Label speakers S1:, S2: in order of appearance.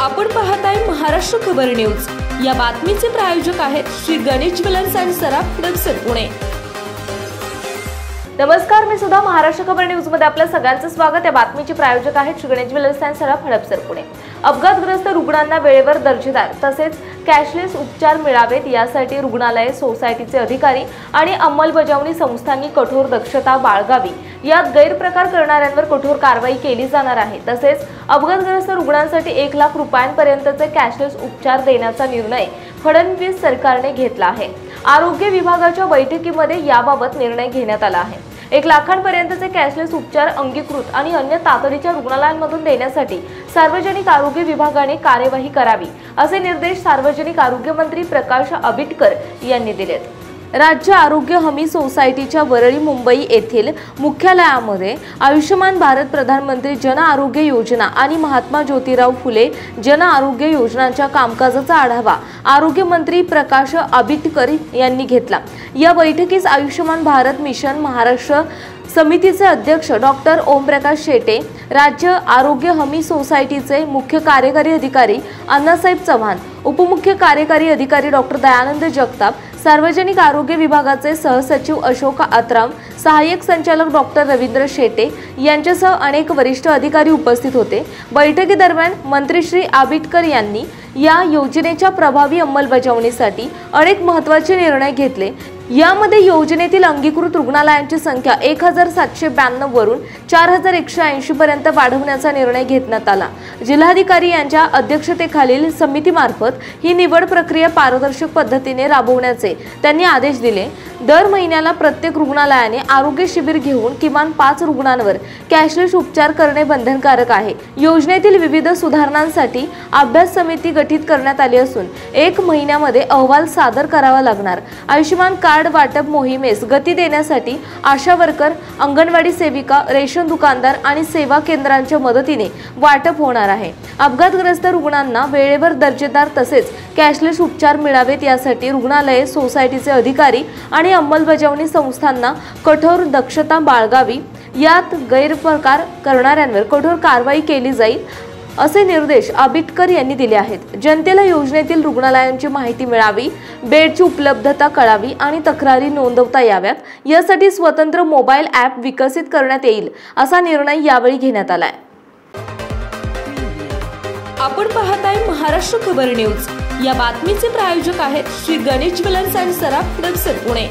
S1: आपण पाहताय महाराष्ट्र खबर न्यूज। या बातमीचे प्रायोजक आहेत श्री गणेश ज्वेलर्स अँड सराफ हडपसर पुणे।
S2: नमस्कार, मी सुद्धा महाराष्ट्र खबर न्यूज मध्ये आपल्या सगळ्यांचं स्वागत। या बातमीचे प्रायोजक आहेत श्री गणेश ज्वेलर्स अँड सराफ हडपसर पुणे। अपघातग्रस्त रुग्णांना वेळेवर दर्जेदार तसेच कॅशलेस उपचार मिळावेत यासाठी रुग्णालय सोसायटीचे अधिकारी आणि अंमलबजावणी संस्थांनी कठोर दक्षता बाळगावी। यात गैरप्रकार करणाऱ्यांवर कठोर कारवाई केली जाणार आहे। तसेच अपघातग्रस्त रुग्णांसाठी 1 लाख रुपयांपर्यंतचे कॅशलेस उपचार देण्याचा निर्णय फडणवीस सरकारने घेतला आहे। आरोग्य विभागाच्या बैठकीमध्ये याबाबत निर्णय घेण्यात आला आहे। 1 लाखांपर्यंतचे कॅशलेस उपचार अंगीकृत आणि अन्य तातडीच्या रुग्णालयांमधून देण्यासाठी सार्वजनिक आरोग्य विभागाने कार्यवाही करावी, असे निर्देश सार्वजनिक आरोग्य मंत्री प्रकाश आंबेडकर यांनी दिलेत। राज्य आरोग्य हमी सोसायटीच्या वरळी मुंबई येथील मुख्यालयामध्ये आयुष्यमान भारत प्रधानमंत्री जन आरोग्य योजना आणि महात्मा ज्योतिराव फुले जन आरोग्य योजनांच्या कामकाजाचा आढावा आरोग्य मंत्री प्रकाश आंबेडकर यांनी घेतला। या बैठकीस आयुष्यमान भारत मिशन महाराष्ट्र समितीचे अध्यक्ष डॉक्टर ओमप्रकाश शेटे, राज्य आरोग्य हमी सोसायटीचे मुख्य कार्यकारी अधिकारी अण्णासाहेब चव्हाण, उपमुख्य कार्यकारी अधिकारी डॉक्टर दयानंद जगताप, सार्वजनिक आरोग्य विभागाचे सहसचिव अशोक आत्राम, सहाय्यक संचालक डॉक्टर रवींद्र शेटे यांच्यासह अनेक वरिष्ठ अधिकारी उपस्थित होते। बैठकीदरम्यान मंत्री श्री आंबेडकर यांनी या योजनेच्या प्रभावी अंमलबजावणीसाठी अनेक महत्त्वाचे निर्णय घेतले। यामध्ये योजनेतील अंगीकृत रुग्णालयांची संख्या 1792 वरून 4180 पर्यंत वाढवण्याचा निर्णय घेण्यात आला। जिल्हाधिकारी यांच्या अध्यक्षतेखालील समितीमार्फत ही निवड प्रक्रिया पारदर्शक पद्धतीने राबवण्याचे त्यांनी आदेश दिले। दर महिन्याला प्रत्येक रुग्णालयाने आरोग्य शिबिर घेऊन किमान 5 रुग्णांवर कॅशलेस उपचार करणे बंधनकारक आहे। योजनेतील विविध सुधारणांसाठी अभ्यास समिती गठीत करण्यात आली असून 1 महिन्यामध्ये अहवाल सादर करावा लागणार। आयुष्यमान कार्ड वाटप मोहिमेस गती देण्यासाठी आशा वर्कर, अंगणवाडी सेविका, रेशन दुकानदार आणि सेवा केंद्रांच्या मदतीने वाटप होणार आहे। अपघातग्रस्त रुग्णांना वेळेवर दर्जेदार तसेच कॅशलेस उपचार मिळावेत यासाठी रुग्णालये सोसायटीचे अधिकारी आणि अंमलबजावणी संस्थांना कठोर दक्षता बाळगावी। यात गैरप्रकार करणाऱ्यांवर कठोर कारवाई केली जाईल, असे निर्देश आंबेडकर यांनी दिले आहेत। जनतेला योजनेतील रुग्णालयांची माहिती मिळावी, बेडची उपलब्धता कळावी आणि तक्रारी नोंदवता याव्यात, यासाठी स्वतंत्र मोबाईल ॲप विकसित करण्यात येईल, असा निर्णय यावेळी घेण्यात आलाय।
S1: आपण पाहताय महाराष्ट्र खबर न्यूज। या बातमीचे प्रायोजक आहेत Shri Ganesh jewellers and Saraf Hadapsar Pune.